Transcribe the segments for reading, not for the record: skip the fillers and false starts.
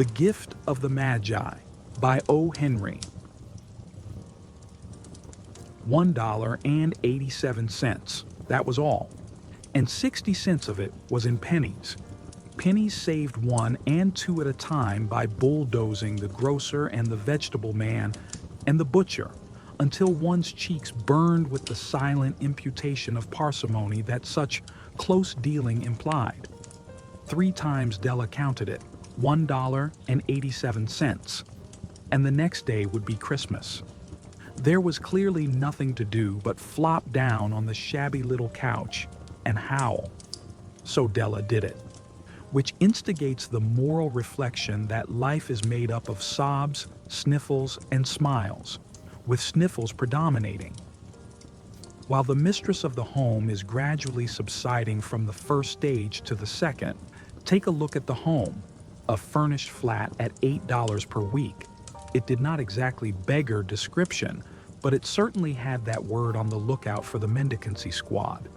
The Gift of the Magi by Henrey. $1.87. That was all. And 60 cents of it was in pennies. Pennies saved 1 and 2 at a time by bulldozing the grocer and the vegetable man and the butcher until one's cheeks burned with the silent imputation of parsimony that such close dealing implied. 3 times Della counted it, $1.87. And the next day would be Christmas. There was clearly nothing to do but flop down on the shabby little couch and howl. So Della did it, which instigates the moral reflection that life is made up of sobs, sniffles, and smiles, with sniffles predominating. While the mistress of the home is gradually subsiding from the first stage to the second, take a look at the home, a furnished flat at $8 per week. It did not exactly beggar description, but it certainly had that word on the lookout for the mendicancy squad.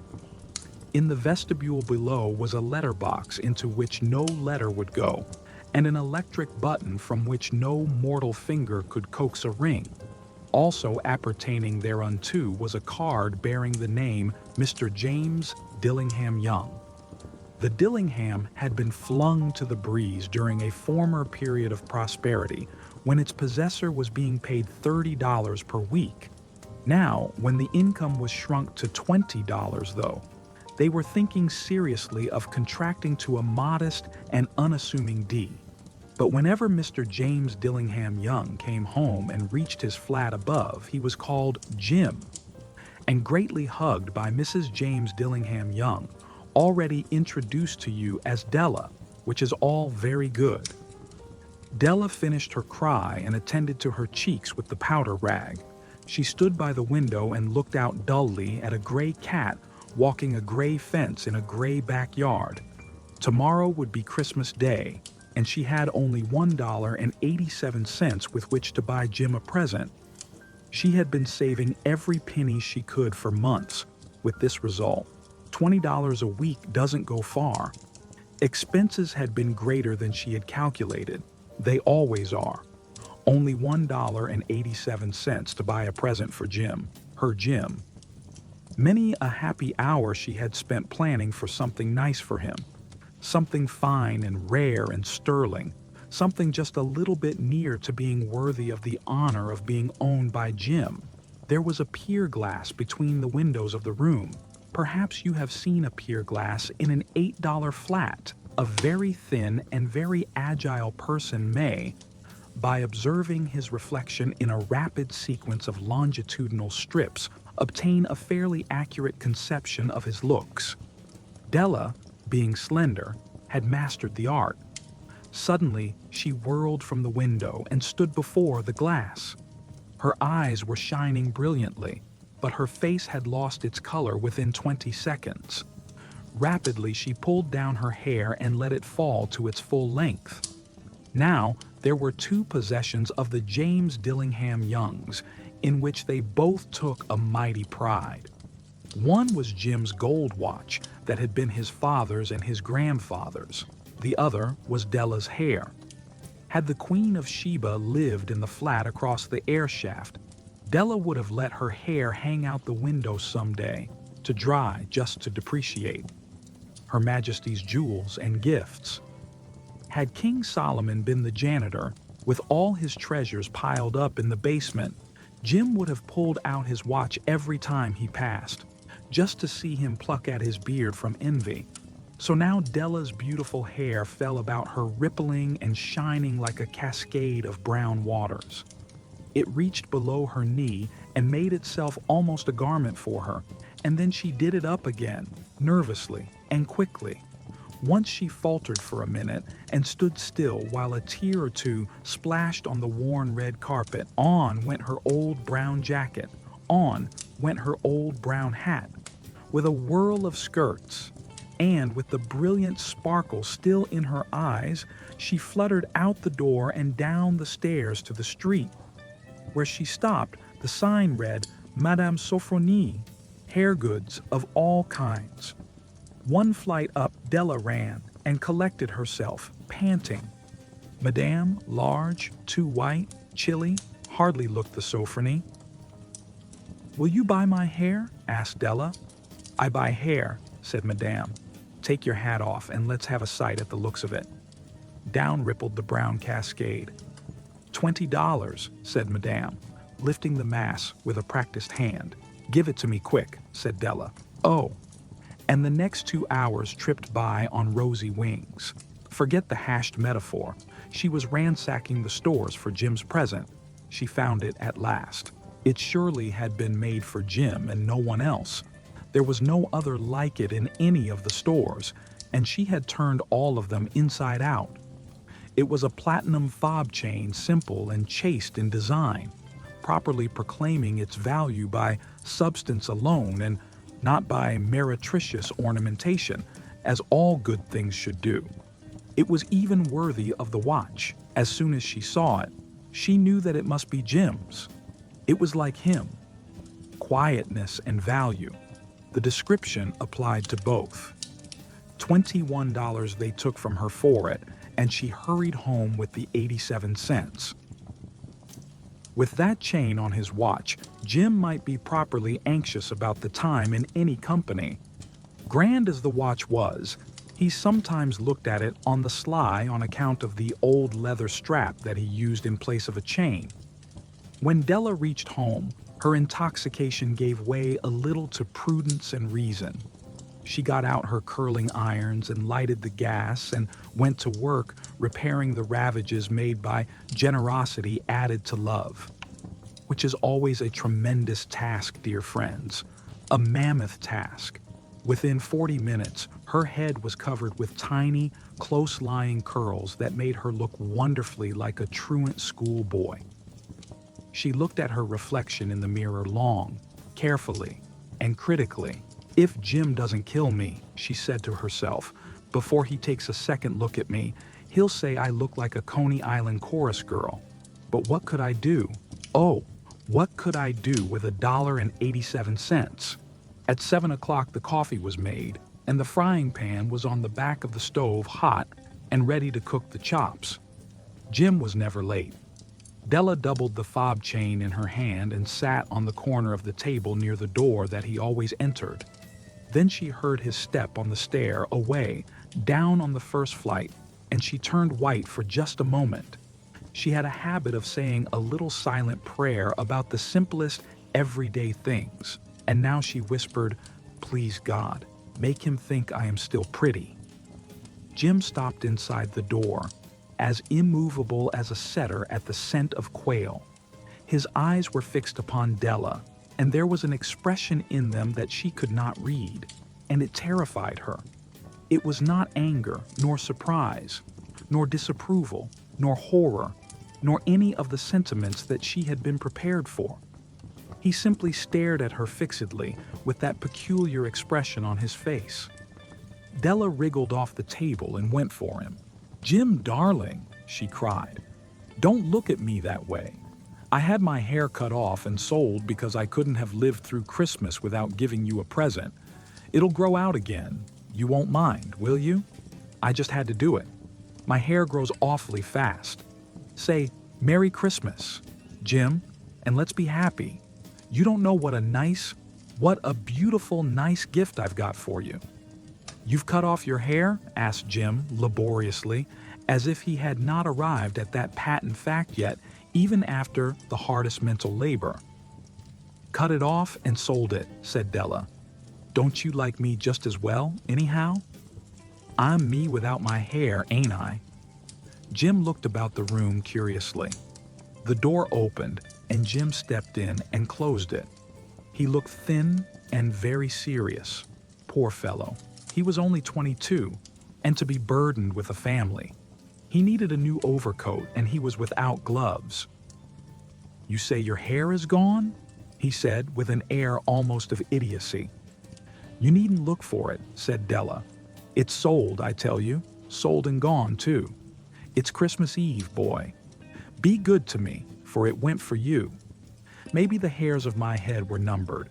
In the vestibule below was a letterbox into which no letter would go, and an electric button from which no mortal finger could coax a ring. Also appertaining thereunto was a card bearing the name Mr. James Dillingham Young. The Dillingham had been flung to the breeze during a former period of prosperity when its possessor was being paid $30 per week. Now, when the income was shrunk to $20 though, they were thinking seriously of contracting to a modest and unassuming D. But whenever Mr. James Dillingham Young came home and reached his flat above, he was called Jim, and greatly hugged by Mrs. James Dillingham Young, already introduced to you as Della, which is all very good. Della finished her cry and attended to her cheeks with the powder rag. She stood by the window and looked out dully at a gray cat walking a gray fence in a gray backyard. Tomorrow would be Christmas Day, and she had only $1.87 with which to buy Jim a present. She had been saving every penny she could for months, with this result. $20 a week doesn't go far. Expenses had been greater than she had calculated. They always are. Only $1.87 to buy a present for Jim, her Jim. Many a happy hour she had spent planning for something nice for him. Something fine and rare and sterling. Something just a little bit near to being worthy of the honor of being owned by Jim. There was a pier glass between the windows of the room. Perhaps you have seen a pier glass in an $8 flat. A very thin and very agile person may, by observing his reflection in a rapid sequence of longitudinal strips, obtain a fairly accurate conception of his looks. Della, being slender, had mastered the art. Suddenly, she whirled from the window and stood before the glass. Her eyes were shining brilliantly, but her face had lost its color within 20 seconds. Rapidly, she pulled down her hair and let it fall to its full length. Now, there were 2 possessions of the James Dillingham Youngs, in which they both took a mighty pride. One was Jim's gold watch that had been his father's and his grandfather's. The other was Della's hair. Had the Queen of Sheba lived in the flat across the air shaft, Della would have let her hair hang out the window someday, to dry just to depreciate. Her Majesty's jewels and gifts. Had King Solomon been the janitor, with all his treasures piled up in the basement, Jim would have pulled out his watch every time he passed, just to see him pluck at his beard from envy. So now Della's beautiful hair fell about her rippling and shining like a cascade of brown waters. It reached below her knee and made itself almost a garment for her, and then she did it up again, nervously and quickly. Once she faltered for a minute and stood still while a tear or two splashed on the worn red carpet. On went her old brown jacket. On went her old brown hat. With a whirl of skirts, and with the brilliant sparkle still in her eyes, she fluttered out the door and down the stairs to the street. Where she stopped, the sign read, Madame Sophronie, hair goods of all kinds. One flight up, Della ran and collected herself, panting. Madame, large, too white, chilly, hardly looked the Sophrony. Will you buy my hair? Asked Della. I buy hair, said Madame. Take your hat off and let's have a sight at the looks of it. Down rippled the brown cascade. $20, said Madame, lifting the mass with a practiced hand. Give it to me quick, said Della. Oh. And the next 2 hours tripped by on rosy wings. Forget the hashed metaphor. She was ransacking the stores for Jim's present. She found it at last. It surely had been made for Jim and no one else. There was no other like it in any of the stores, and she had turned all of them inside out. It was a platinum fob chain, simple and chaste in design, properly proclaiming its value by substance alone and not by meretricious ornamentation, as all good things should do. It was even worthy of the watch. As soon as she saw it, she knew that it must be Jim's. It was like him. Quietness and value. The description applied to both. $21 they took from her for it, and she hurried home with the 87 cents. With that chain on his watch, Jim might be properly anxious about the time in any company. Grand as the watch was, he sometimes looked at it on the sly on account of the old leather strap that he used in place of a chain. When Della reached home, her intoxication gave way a little to prudence and reason. She got out her curling irons and lighted the gas and went to work repairing the ravages made by generosity added to love, which is always a tremendous task, dear friends, a mammoth task. Within 40 minutes, her head was covered with tiny, close-lying curls that made her look wonderfully like a truant schoolboy. She looked at her reflection in the mirror long, carefully, and critically. If Jim doesn't kill me, she said to herself, before he takes a second look at me, he'll say I look like a Coney Island chorus girl. But what could I do? Oh, what could I do with $1.87? At 7 o'clock the coffee was made, and the frying pan was on the back of the stove hot and ready to cook the chops. Jim was never late. Della doubled the fob chain in her hand and sat on the corner of the table near the door that he always entered. Then she heard his step on the stair away, down on the first flight, and she turned white for just a moment. She had a habit of saying a little silent prayer about the simplest, everyday things, and now she whispered, "Please God, make him think I am still pretty." Jim stopped inside the door, as immovable as a setter at the scent of quail. His eyes were fixed upon Della, and there was an expression in them that she could not read, and it terrified her. It was not anger, nor surprise, nor disapproval, nor horror, nor any of the sentiments that she had been prepared for. He simply stared at her fixedly with that peculiar expression on his face. Della wriggled off the table and went for him. "Jim, darling," she cried, "don't look at me that way. I had my hair cut off and sold because I couldn't have lived through Christmas without giving you a present. It'll grow out again. You won't mind, will you? I just had to do it. My hair grows awfully fast. Say, Merry Christmas, Jim, and let's be happy. You don't know what a beautiful, nice gift I've got for you." "You've cut off your hair?" asked Jim laboriously, as if he had not arrived at that patent fact yet, even after the hardest mental labor. "Cut it off and sold it," said Della. "Don't you like me just as well, anyhow? I'm me without my hair, ain't I?" Jim looked about the room curiously. The door opened, and Jim stepped in and closed it. He looked thin and very serious. Poor fellow. He was only 22, and to be burdened with a family. He needed a new overcoat, and he was without gloves. "You say your hair is gone?" he said with an air almost of idiocy. "You needn't look for it," said Della. "It's sold, I tell you. Sold and gone, too. It's Christmas Eve, boy. Be good to me, for it went for you. Maybe the hairs of my head were numbered,"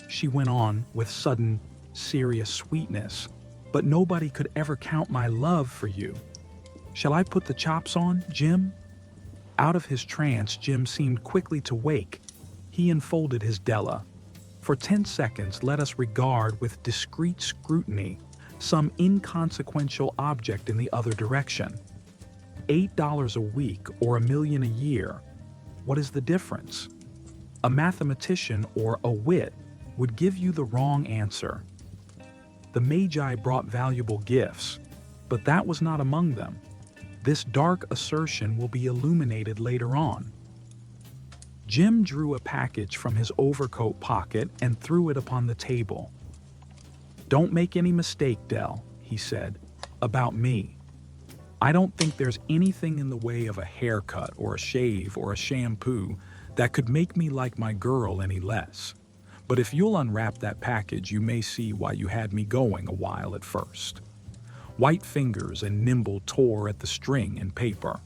she went on with sudden, serious sweetness, "but nobody could ever count my love for you. Shall I put the chops on, Jim? Out of his trance, Jim seemed quickly to wake. He unfolded his Della. For 10 seconds, let us regard with discreet scrutiny some inconsequential object in the other direction. $8 a week or $1 million a year. What is the difference? A mathematician or a wit would give you the wrong answer. The Magi brought valuable gifts, but that was not among them. This dark assertion will be illuminated later on. Jim drew a package from his overcoat pocket and threw it upon the table. "Don't make any mistake, Dell," he said, "about me. I don't think there's anything in the way of a haircut or a shave or a shampoo that could make me like my girl any less. But if you'll unwrap that package, you may see why you had me going a while at first." White fingers and nimble tore at the string and paper.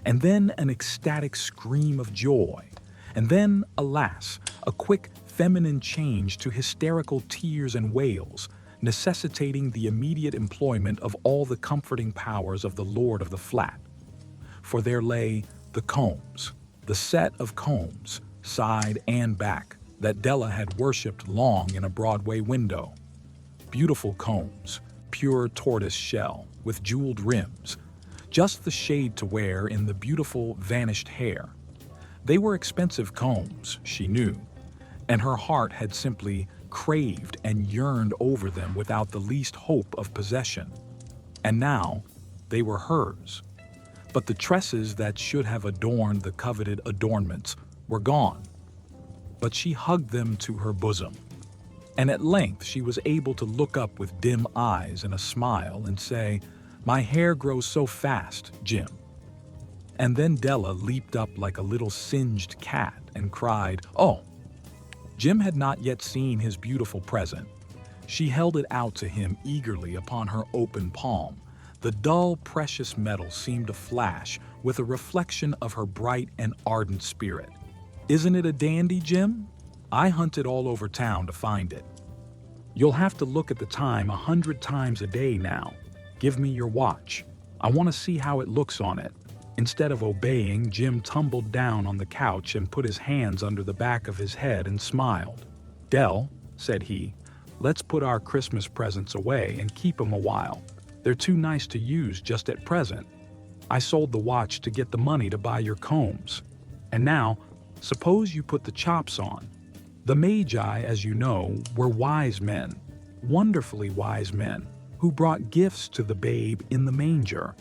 And then an ecstatic scream of joy. And then, alas, a quick feminine change to hysterical tears and wails, necessitating the immediate employment of all the comforting powers of the lord of the flat. For there lay the combs, the set of combs, side and back, that Della had worshipped long in a Broadway window. Beautiful combs, pure tortoise shell, with jeweled rims, just the shade to wear in the beautiful vanished hair. They were expensive combs, she knew, and her heart had simply craved and yearned over them without the least hope of possession. And now, they were hers. But the tresses that should have adorned the coveted adornments were gone. But she hugged them to her bosom. And at length she was able to look up with dim eyes and a smile and say, "My hair grows so fast, Jim." And then Della leaped up like a little singed cat and cried, "Oh!" Jim had not yet seen his beautiful present. She held it out to him eagerly upon her open palm. The dull, precious metal seemed to flash with a reflection of her bright and ardent spirit. "Isn't it a dandy, Jim? I hunted all over town to find it. You'll have to look at the time 100 times a day now. Give me your watch. I want to see how it looks on it." Instead of obeying, Jim tumbled down on the couch and put his hands under the back of his head and smiled. "Dell," said he, "let's put our Christmas presents away and keep 'em a while. They're too nice to use just at present. I sold the watch to get the money to buy your combs. And now, suppose you put the chops on." The Magi, as you know, were wise men, wonderfully wise men, who brought gifts to the babe in the manger.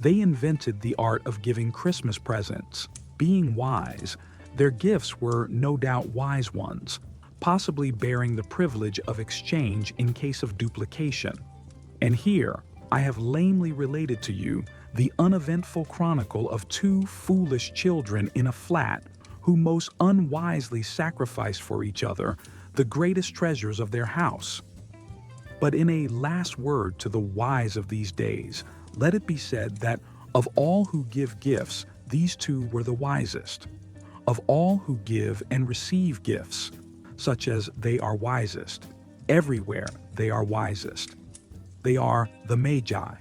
They invented the art of giving Christmas presents. Being wise, their gifts were no doubt wise ones, possibly bearing the privilege of exchange in case of duplication. And here, I have lamely related to you the uneventful chronicle of two foolish children in a flat who most unwisely sacrificed for each other the greatest treasures of their house. But in a last word to the wise of these days, let it be said that of all who give gifts, these two were the wisest. Of all who give and receive gifts, such as they are wisest, everywhere they are wisest. They are the Magi.